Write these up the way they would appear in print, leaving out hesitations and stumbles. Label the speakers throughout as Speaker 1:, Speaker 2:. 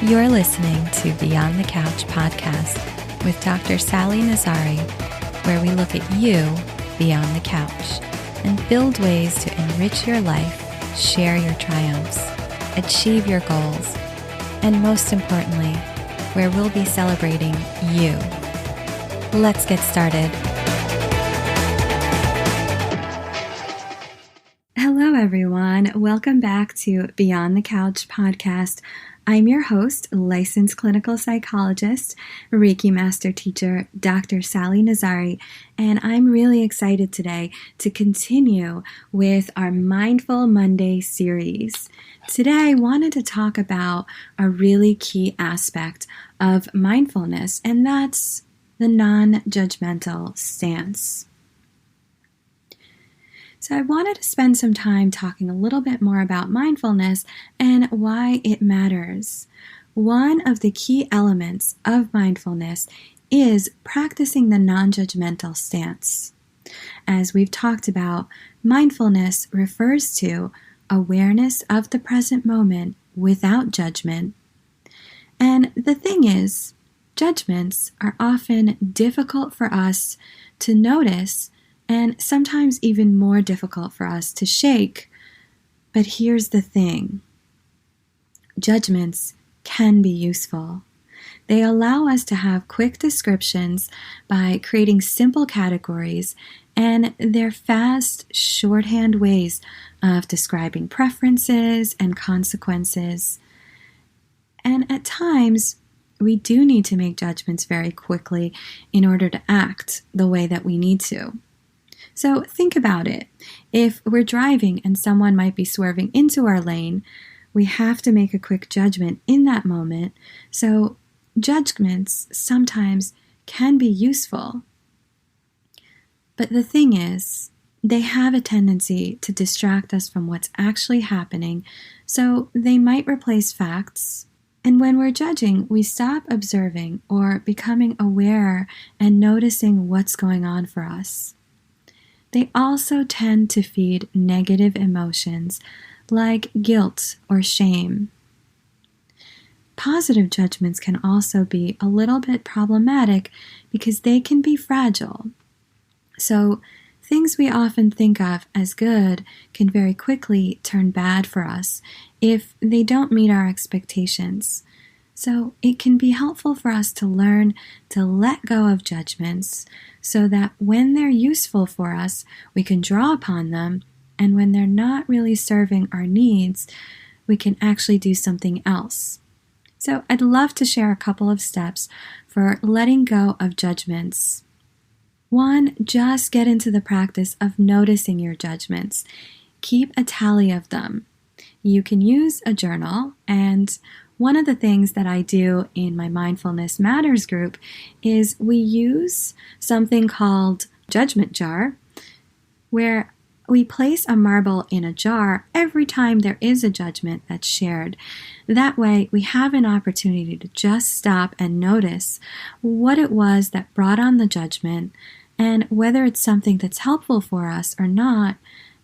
Speaker 1: You're listening to Beyond the Couch podcast with Dr. Sally Nazari, where we look at you beyond the couch and build ways to enrich your life, share your triumphs, achieve your goals, and most importantly, where we'll be celebrating you. Let's get started. Hello, everyone. Welcome back to Beyond the Couch podcast. I'm your host, licensed clinical psychologist, Reiki master teacher, Dr. Sally Nazari, and I'm really excited today to continue with our Mindful Monday series. Today, I wanted to talk about a really key aspect of mindfulness, and that's the non-judgmental stance. So I wanted to spend some time talking a little bit more about mindfulness and why it matters. One of the key elements of mindfulness is practicing the non-judgmental stance. As we've talked about, mindfulness refers to awareness of the present moment without judgment. And the thing is, judgments are often difficult for us to notice and sometimes even more difficult for us to shake. But here's the thing. Judgments can be useful. They allow us to have quick descriptions by creating simple categories, and they're fast, shorthand ways of describing preferences and consequences. And at times, we do need to make judgments very quickly in order to act the way that we need to. So think about it. If we're driving and someone might be swerving into our lane, we have to make a quick judgment in that moment. So judgments sometimes can be useful. But the thing is, they have a tendency to distract us from what's actually happening, so they might replace facts. And when we're judging, we stop observing or becoming aware and noticing what's going on for us. They also tend to feed negative emotions like guilt or shame. Positive judgments can also be a little bit problematic because they can be fragile. So things we often think of as good can very quickly turn bad for us if they don't meet our expectations. So it can be helpful for us to learn to let go of judgments so that when they're useful for us, we can draw upon them, and when they're not really serving our needs, we can actually do something else. So I'd love to share a couple of steps for letting go of judgments. One, just get into the practice of noticing your judgments. Keep a tally of them. You can use a journal, and one of the things that I do in my Mindfulness Matters group is we use something called judgment jar, where we place a marble in a jar every time there is a judgment that's shared. That way, we have an opportunity to just stop and notice what it was that brought on the judgment and whether it's something that's helpful for us or not,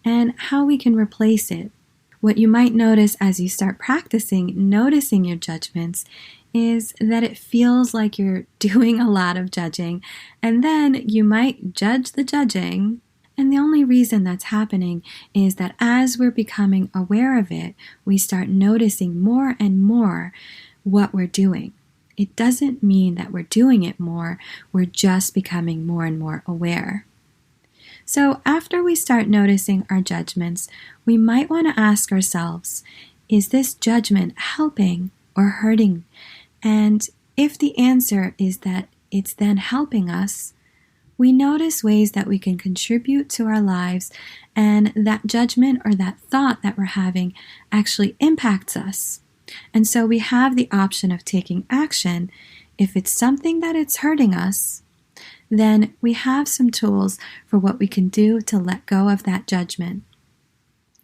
Speaker 1: and how we can replace it. What you might notice as you start practicing noticing your judgments is that it feels like you're doing a lot of judging, and then you might judge the judging, and the only reason that's happening is that as we're becoming aware of it, we start noticing more and more what we're doing. It doesn't mean that we're doing it more, we're just becoming more and more aware. So after we start noticing our judgments, we might want to ask ourselves, is this judgment helping or hurting? And if the answer is that it's then helping us, we notice ways that we can contribute to our lives, and that judgment or that thought that we're having actually impacts us. And so we have the option of taking action. If it's something that it's hurting us, then we have some tools for what we can do to let go of that judgment.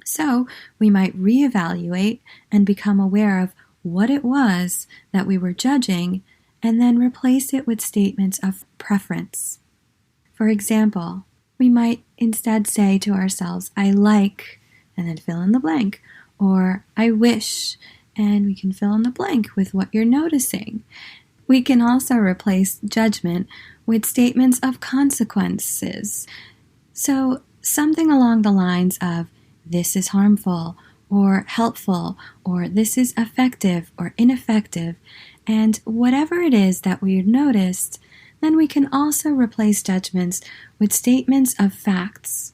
Speaker 1: So we might reevaluate and become aware of what it was that we were judging, and then replace it with statements of preference. For example, we might instead say to ourselves, I like, and then fill in the blank, or I wish, and we can fill in the blank with what you're noticing. We can also replace judgment with statements of consequences. So something along the lines of, this is harmful, or helpful, or this is effective or ineffective. And whatever it is that we noticed, then we can also replace judgments with statements of facts.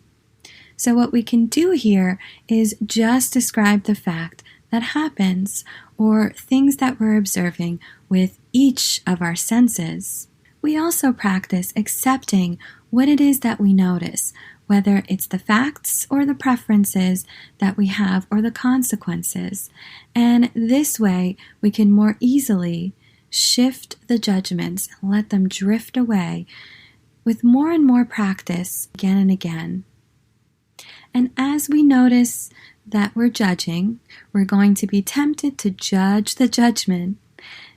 Speaker 1: So what we can do here is just describe the fact that happens, or things that we're observing with each of our senses. We also practice accepting what it is that we notice, whether it's the facts or the preferences that we have or the consequences. And this way, we can more easily shift the judgments and let them drift away with more and more practice again and again. And as we notice that we're judging, we're going to be tempted to judge the judgment.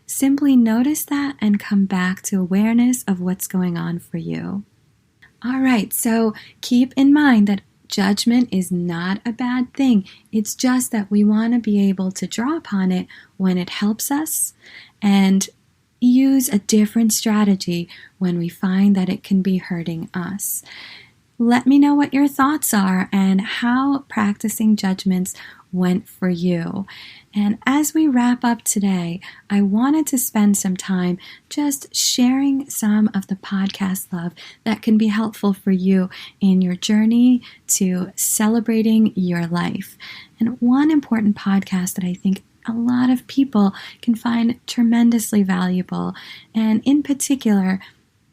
Speaker 1: Simply notice that and come back to awareness of what's going on for you. All right, so keep in mind that judgment is not a bad thing. It's just that we want to be able to draw upon it when it helps us and use a different strategy when we find that it can be hurting us. Let me know what your thoughts are and how practicing judgments went for you. And as we wrap up today, I wanted to spend some time just sharing some of the podcast love that can be helpful for you in your journey to celebrating your life. And one important podcast that I think a lot of people can find tremendously valuable, and in particular,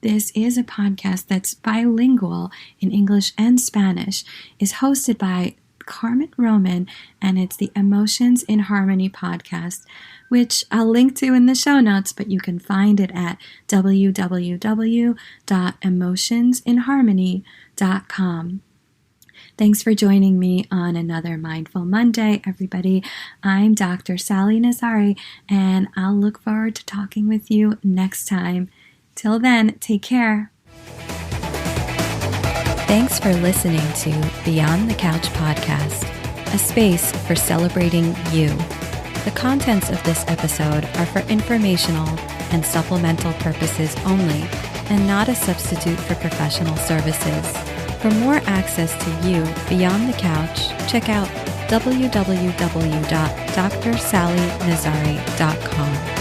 Speaker 1: this is a podcast that's bilingual in English and Spanish, is hosted by Carmen Roman, and it's the Emotions in Harmony podcast, which I'll link to in the show notes, but you can find it at www.emotionsinharmony.com. Thanks for joining me on another Mindful Monday, everybody. I'm Dr. Sally Nazari, and I'll look forward to talking with you next time. Till then, take care.
Speaker 2: Thanks for listening to Beyond the Couch podcast, a space for celebrating you. The contents of this episode are for informational and supplemental purposes only, and not a substitute for professional services. For more access to you beyond the couch, check out www.drsallynazari.com.